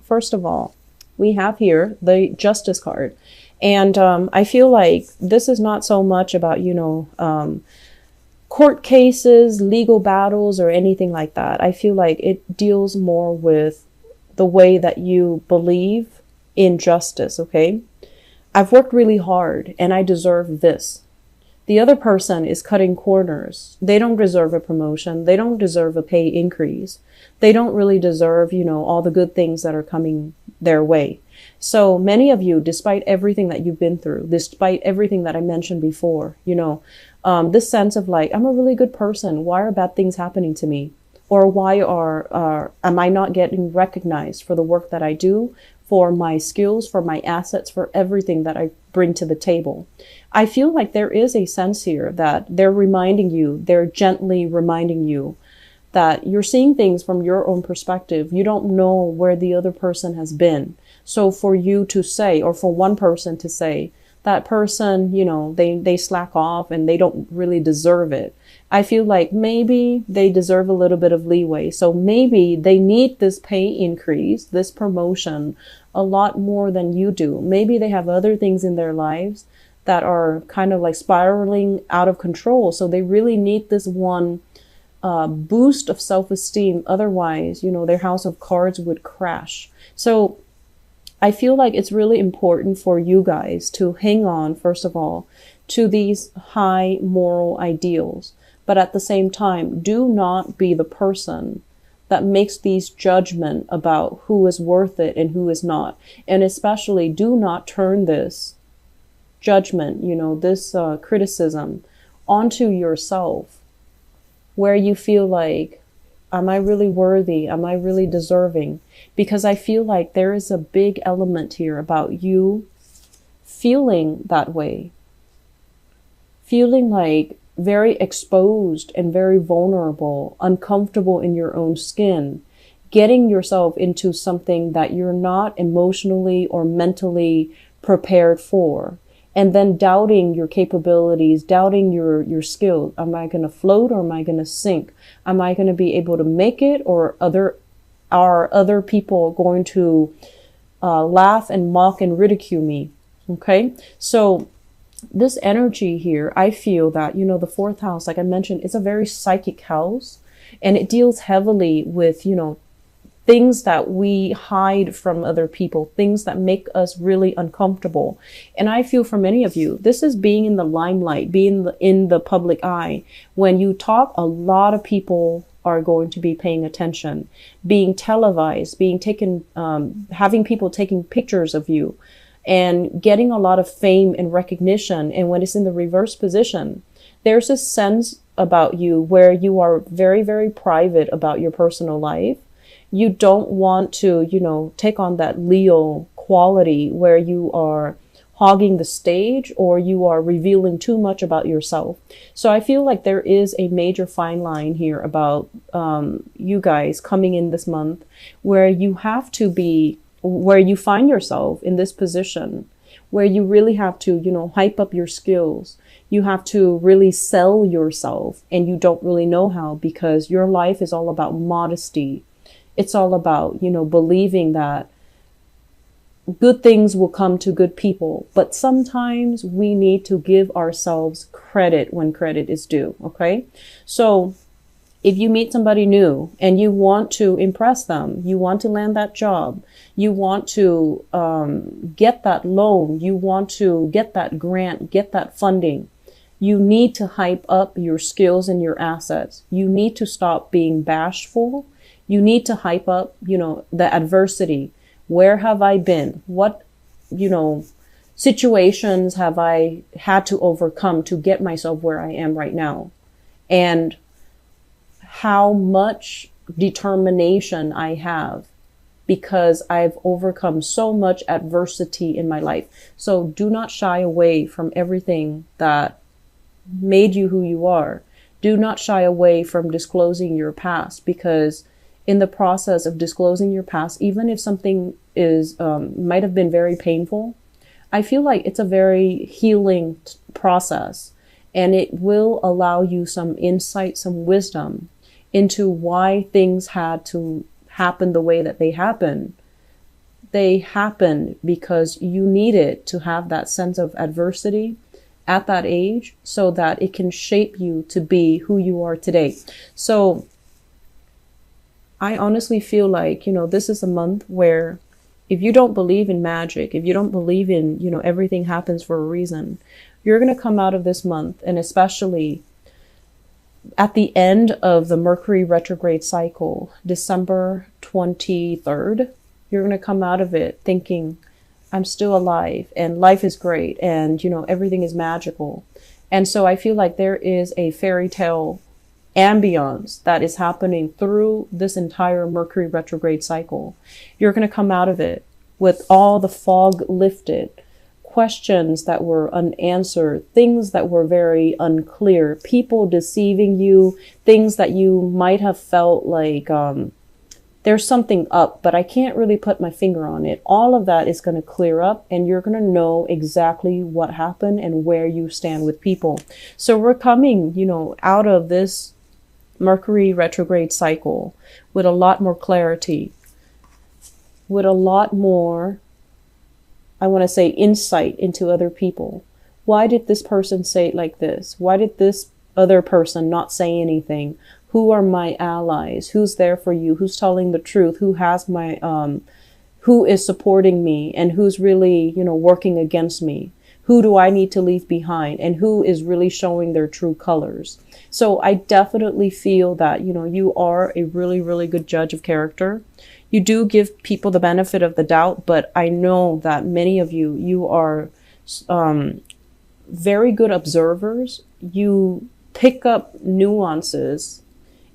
first of all, we have here the Justice card. And I feel like this is not so much about, court cases, legal battles, or anything like that. I feel like it deals more with the way that you believe in justice, okay? I've worked really hard and I deserve this. The other person is cutting corners. They don't deserve a promotion. They don't deserve a pay increase. They don't really deserve, all the good things that are coming their way. So many of you, despite everything that you've been through, despite everything that I mentioned before, this sense of like, I'm a really good person. Why are bad things happening to me? Or why am I not getting recognized for the work that I do, for my skills, for my assets, for everything that I bring to the table? I feel like there is a sense here that they're gently reminding you that you're seeing things from your own perspective. You don't know where the other person has been. So for you to say, or for one person to say, that person, they slack off and they don't really deserve it. I feel like maybe they deserve a little bit of leeway. So maybe they need this pay increase, this promotion, a lot more than you do. Maybe they have other things in their lives that are kind of like spiraling out of control. So they really need this one boost of self-esteem. Otherwise, their house of cards would crash. So I feel like it's really important for you guys to hang on, first of all, to these high moral ideals. But at the same time, do not be the person that makes these judgment about who is worth it and who is not. And especially do not turn this judgment, this criticism onto yourself, where you feel like, am I really worthy? Am I really deserving? Because I feel like there is a big element here about you feeling that way, feeling like very exposed and very vulnerable, uncomfortable in your own skin, getting yourself into something that you're not emotionally or mentally prepared for, and then doubting your capabilities, doubting your skills. Am I going to float or am I going to sink? Am I going to be able to make it, or are other people going to laugh and mock and ridicule me? Okay, so this energy here, I feel that, the fourth house, like I mentioned, is a very psychic house, and it deals heavily with, things that we hide from other people, things that make us really uncomfortable. And I feel for many of you, this is being in the limelight, being in the public eye. When you talk, a lot of people are going to be paying attention, being televised, being taken, having people taking pictures of you, and getting a lot of fame and recognition. And when it's in the reverse position, there's a sense about you where you are very, very private about your personal life. You don't want to, take on that Leo quality where you are hogging the stage or you are revealing too much about yourself. So I feel like there is a major fine line here about you guys coming in this month where you have to be, where you find yourself in this position where you really have to, hype up your skills. You have to really sell yourself, and you don't really know how, because your life is all about modesty. It's all about, believing that good things will come to good people. But sometimes we need to give ourselves credit when credit is due. Okay. So if you meet somebody new and you want to impress them, you want to land that job, you want to get that loan, you want to get that grant, get that funding, you need to hype up your skills and your assets. You need to stop being bashful. You need to hype up, the adversity. Where have I been? What, situations have I had to overcome to get myself where I am right now? And how much determination I have because I've overcome so much adversity in my life. So do not shy away from everything that made you who you are. Do not shy away from disclosing your past, because in the process of disclosing your past, even if something is might have been very painful, I feel like it's a very healing process, and it will allow you some insight, some wisdom into why things had to happen the way that they happened, They happen because you needed to have that sense of adversity at that age so that it can shape you to be who you are today. So I honestly feel like, this is a month where if you don't believe in magic, if you don't believe in, everything happens for a reason, you're going to come out of this month, and especially at the end of the Mercury retrograde cycle, December 23rd, you're going to come out of it thinking, I'm still alive and life is great and, everything is magical. And so I feel like there is a fairy tale ambience that is happening through this entire Mercury retrograde cycle. You're going to come out of it with all the fog lifted, questions that were unanswered, things that were very unclear, people deceiving you, things that you might have felt like there's something up, but I can't really put my finger on it. All of that is going to clear up, and you're going to know exactly what happened and where you stand with people. So we're coming, out of this Mercury retrograde cycle with a lot more clarity, with a lot more, I want to say, insight into other people. Why did this person say it like this? Why did this other person not say anything? Who are my allies? Who's there for you? Who's telling the truth? Who has who is supporting me and who's really, working against me? Who do I need to leave behind? And who is really showing their true colors? So I definitely feel that, you are a really, really good judge of character. You do give people the benefit of the doubt, but I know that many of you are very good observers. You pick up nuances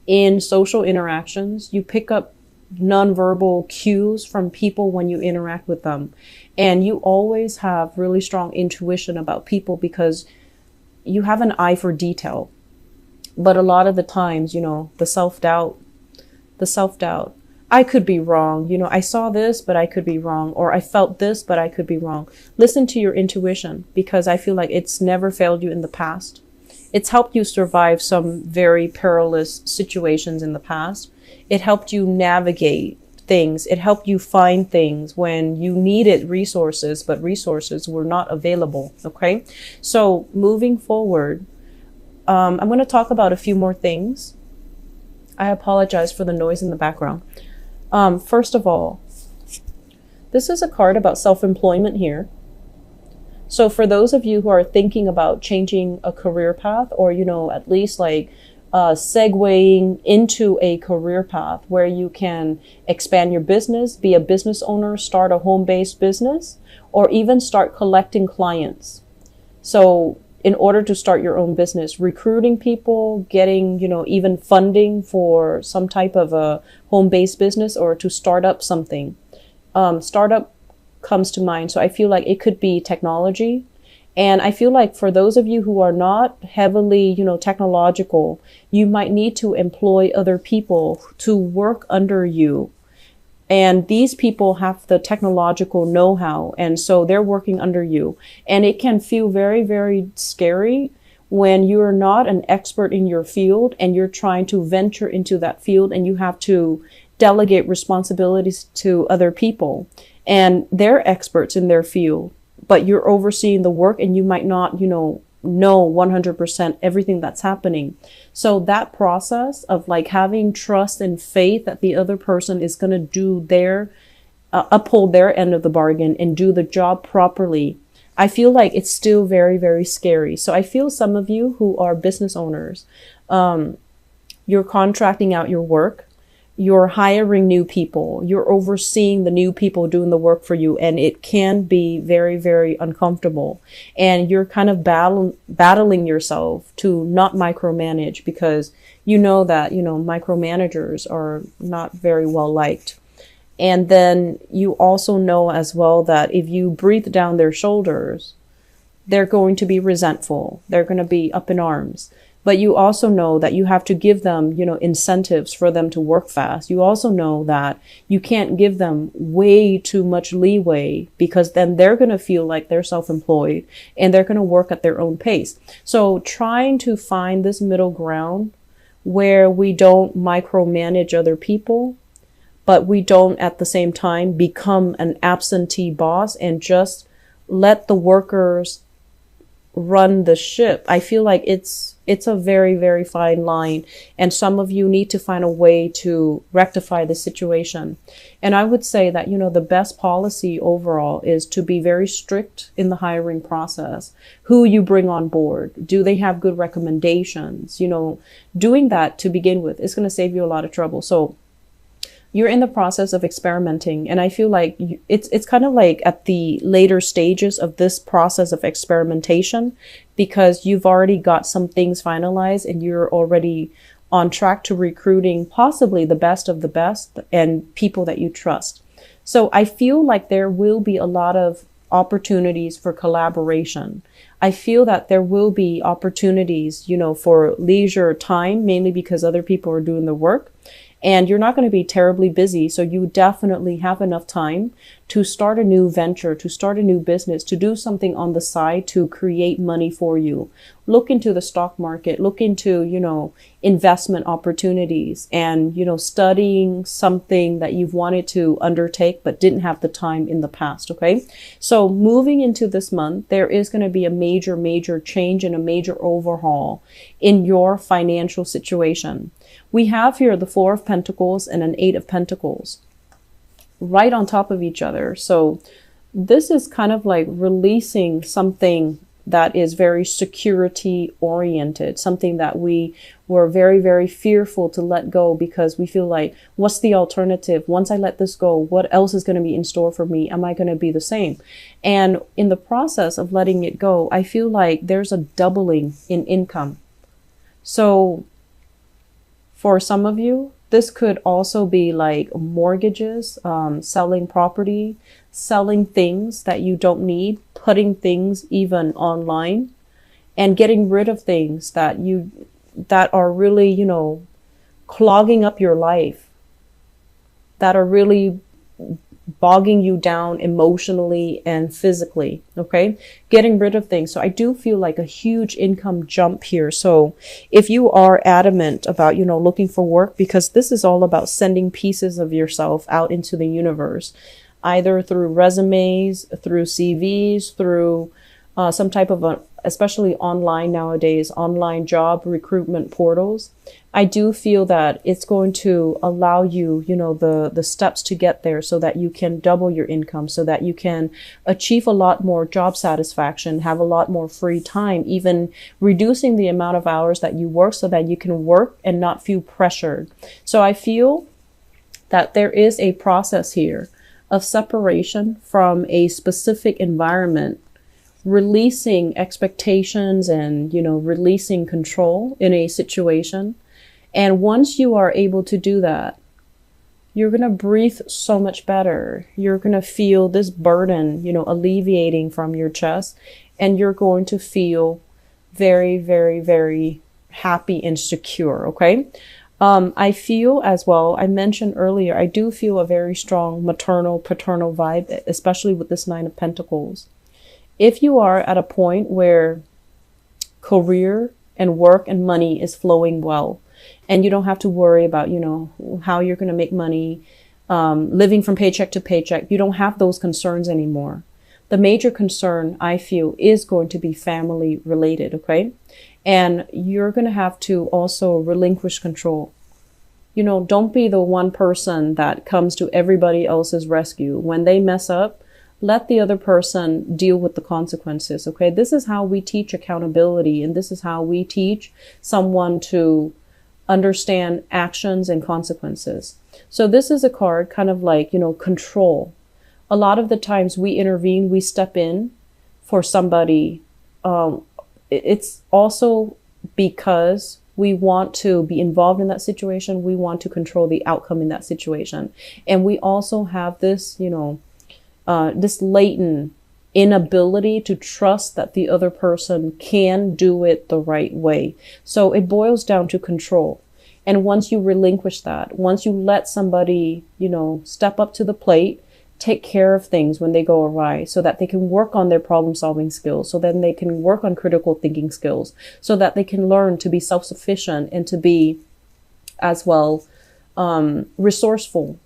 in social interactions. You pick up nonverbal cues from people when you interact with them. And you always have really strong intuition about people because you have an eye for detail. But a lot of the times, the self-doubt, I could be wrong. I saw this, but I could be wrong. Or I felt this, but I could be wrong. Listen to your intuition, because I feel like it's never failed you in the past. It's helped you survive some very perilous situations in the past. It helped you navigate things. It helped you find things when you needed resources, but resources were not available. Okay. So moving forward, I'm going to talk about a few more things. I apologize for the noise in the background. First of all, this is a card about self-employment here. So for those of you who are thinking about changing a career path, or, at least segueing into a career path where you can expand your business, be a business owner, start a home-based business, or even start collecting clients. So in order to start your own business, recruiting people, getting, even funding for some type of a home-based business, or to start up something. Startup comes to mind. So I feel like it could be technology. And I feel like for those of you who are not heavily, technological, you might need to employ other people to work under you. And these people have the technological know-how. And so they're working under you. And it can feel very, very scary when you're not an expert in your field and you're trying to venture into that field and you have to delegate responsibilities to other people. And they're experts in their field, but you're overseeing the work and you might not, know 100% everything that's happening. So that process of having trust and faith that the other person is going to do uphold their end of the bargain and do the job properly, I feel like it's still very, very scary. So I feel some of you who are business owners, you're contracting out your work. You're hiring new people. You're overseeing the new people doing the work for you. And it can be very, very uncomfortable. And you're kind of battling yourself to not micromanage, because you know that, micromanagers are not very well liked. And then you also know as well that if you breathe down their shoulders, they're going to be resentful. They're going to be up in arms. But you also know that you have to give them, incentives for them to work fast. You also know that you can't give them way too much leeway, because then they're going to feel like they're self-employed and they're going to work at their own pace. So trying to find this middle ground where we don't micromanage other people, but we don't at the same time become an absentee boss and just let the workers run the ship. I feel like it's a very, very fine line, and some of you need to find a way to rectify the situation. And I would say that, the best policy overall is to be very strict in the hiring process. Who you bring on board, do they have good recommendations? Doing that to begin with is going to save you a lot of trouble. So you're in the process of experimenting, and I feel like it's kind of like at the later stages of this process of experimentation, because you've already got some things finalized and you're already on track to recruiting possibly the best of the best and people that you trust. So I feel like there will be a lot of opportunities for collaboration. I feel that there will be opportunities, for leisure time, mainly because other people are doing the work. And you're not going to be terribly busy. So you definitely have enough time to start a new venture, to start a new business, to do something on the side to create money for you. Look into the stock market, look into, investment opportunities, and, studying something that you've wanted to undertake but didn't have the time in the past. Okay. So moving into this month, there is going to be a major, major change and a major overhaul in your financial situation. We have here the Four of Pentacles and an Eight of Pentacles right on top of each other. So this is kind of like releasing something that is very security oriented, something that we were very, very fearful to let go because we feel like, what's the alternative? Once I let this go, what else is going to be in store for me? Am I going to be the same? And in the process of letting it go, I feel like there's a doubling in income. So for some of you, this could also be like mortgages, selling property, selling things that you don't need, putting things even online, and getting rid of things that are really, clogging up your life, that are really bogging you down emotionally and physically. Okay. Getting rid of things. So I do feel like a huge income jump here. So if you are adamant about, looking for work, because this is all about sending pieces of yourself out into the universe, either through resumes, through CVs, through some type of especially online nowadays, online job recruitment portals. I do feel that it's going to allow you, the steps to get there so that you can double your income, so that you can achieve a lot more job satisfaction, have a lot more free time, even reducing the amount of hours that you work so that you can work and not feel pressured. So I feel that there is a process here of separation from a specific environment, releasing expectations and, releasing control in a situation. And once you are able to do that, you're going to breathe so much better. You're going to feel this burden, alleviating from your chest, and you're going to feel very, very, very happy and secure. Okay. I feel as well, I mentioned earlier, I do feel a very strong maternal, paternal vibe, especially with this Nine of Pentacles. If you are at a point where career and work and money is flowing well, and you don't have to worry about, how you're going to make money, living from paycheck to paycheck, you don't have those concerns anymore. The major concern, I feel, is going to be family related, okay? And you're going to have to also relinquish control. Don't be the one person that comes to everybody else's rescue. When they mess up, let the other person deal with the consequences, okay? This is how we teach accountability, and this is how we teach someone to understand actions and consequences. So this is a card kind of like, control. A lot of the times we intervene, we step in for somebody. It's also because we want to be involved in that situation. We want to control the outcome in that situation. And we also have this, this latent inability to trust that the other person can do it the right way. So it boils down to control. And once you relinquish that, once you let somebody, step up to the plate, take care of things when they go awry so that they can work on their problem solving skills, so then they can work on critical thinking skills, so that they can learn to be self-sufficient and to be as well resourceful.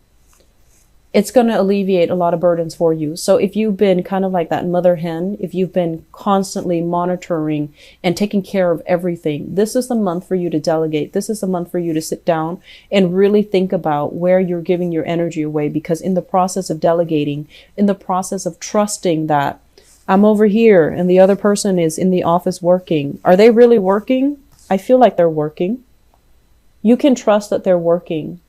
it's going to alleviate a lot of burdens for you. So if you've been kind of like that mother hen, if you've been constantly monitoring and taking care of everything, this is the month for you to delegate. This is the month for you to sit down and really think about where you're giving your energy away. Because in the process of delegating, in the process of trusting that I'm over here and the other person is in the office working, are they really working? I feel like they're working. You can trust that they're working.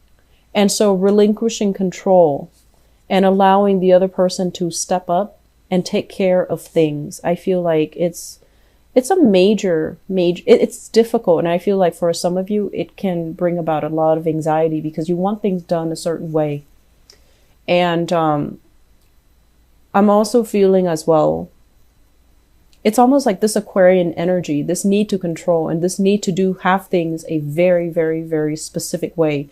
And so relinquishing control and allowing the other person to step up and take care of things. I feel like it's a major, it's difficult. And I feel like for some of you, it can bring about a lot of anxiety because you want things done a certain way. And I'm also feeling as well, it's almost like this Aquarian energy, this need to control and this need to have things a very, very, very specific way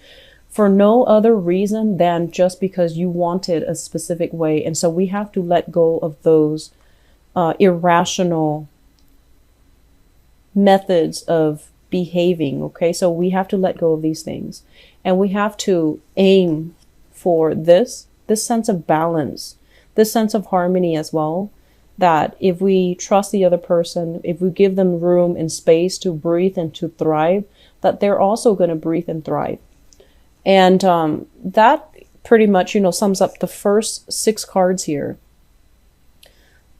for no other reason than just because you want it a specific way. And so we have to let go of those irrational methods of behaving. Okay, so we have to let go of these things and we have to aim for this sense of balance, this sense of harmony as well. That if we trust the other person, if we give them room and space to breathe and to thrive, that they're also going to breathe and thrive. And that pretty much, sums up the first 6 cards here.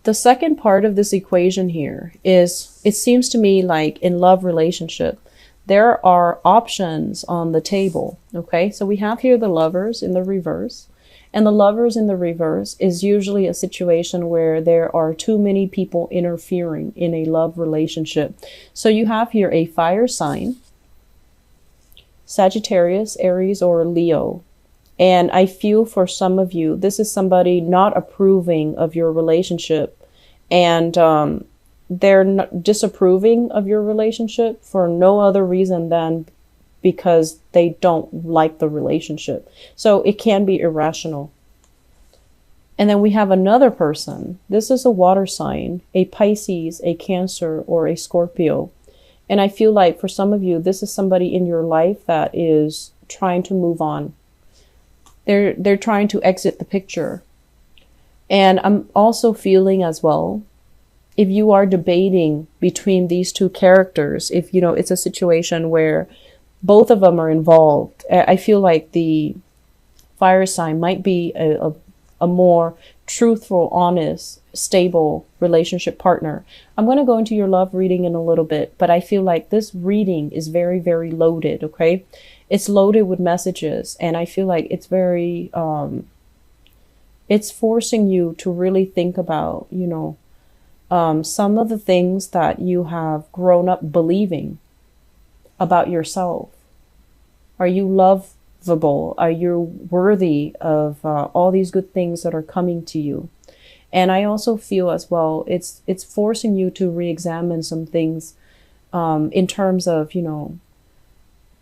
The second part of this equation here is, it seems to me like in love relationship, there are options on the table. Okay, so we have here the Lovers in the reverse. And the Lovers in the reverse is usually a situation where there are too many people interfering in a love relationship. So you have here a fire sign, Sagittarius, Aries, or Leo. And I feel for some of you, this is somebody not approving of your relationship. And they're not disapproving of your relationship for no other reason than because they don't like the relationship. So it can be irrational. And then we have another person. This is a water sign, a Pisces, a Cancer, or a Scorpio. And I feel like for some of you, this is somebody in your life that is trying to move on. They're trying to exit the picture. And I'm also feeling as well, if you are debating between these two characters, if it's a situation where both of them are involved, I feel like the fire sign might be a more truthful, honest, stable relationship partner. I'm going to go into your love reading in a little bit, but I feel like this reading is very, very loaded. Okay. It's loaded with messages. And I feel like it's very, it's forcing you to really think about, some of the things that you have grown up believing about yourself. Are you lovable? Are you worthy of all these good things that are coming to you? And I also feel as well, it's forcing you to re-examine some things in terms of,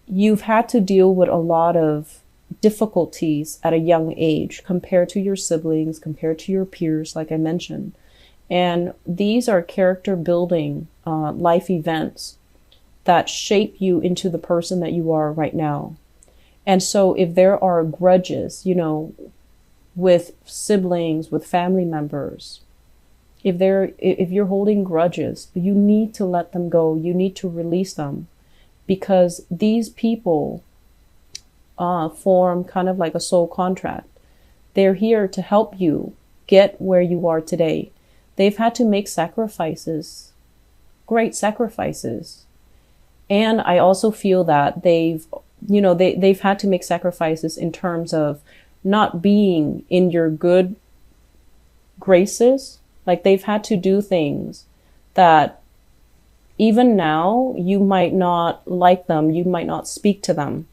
you've had to deal with a lot of difficulties at a young age compared to your siblings, compared to your peers, like I mentioned. And these are character building life events that shape you into the person that you are right now. And so if there are grudges, with siblings, with family members, if you're holding grudges, you need to let them go. You need to release them, because these people form kind of like a soul contract. They're here to help you get where you are today. They've had to make sacrifices, great sacrifices. And I also feel that they've had to make sacrifices in terms of not being in your good graces. Like they've had to do things that even now you might not like them, you might not speak to them,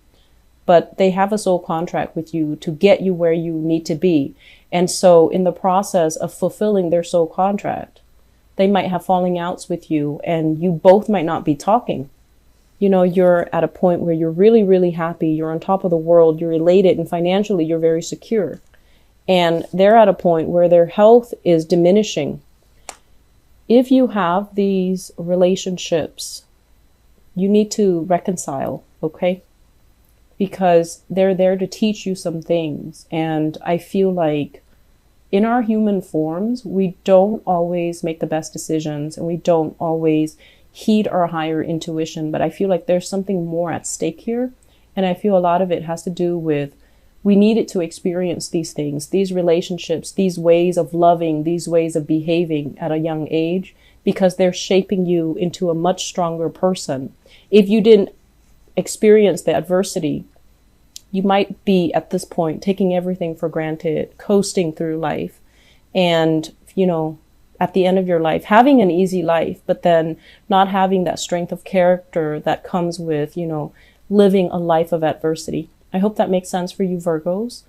but they have a soul contract with you to get you where you need to be. And so in the process of fulfilling their soul contract, they might have falling outs with you and you both might not be talking. You're at a point where you're really, really happy. You're on top of the world. You're elated, and financially you're very secure. And they're at a point where their health is diminishing. If you have these relationships, you need to reconcile, okay? because they're there to teach you some things. And I feel like in our human forms, we don't always make the best decisions, and we don't always heed our higher intuition. But I feel like there's something more at stake here. And I feel a lot of it has to do with, we needed to experience these things, these relationships, these ways of loving, these ways of behaving at a young age, because they're shaping you into a much stronger person. If you didn't experience the adversity, you might be at this point taking everything for granted, coasting through life, and, at the end of your life, having an easy life, but then not having that strength of character that comes with, living a life of adversity. I hope that makes sense for you, Virgos.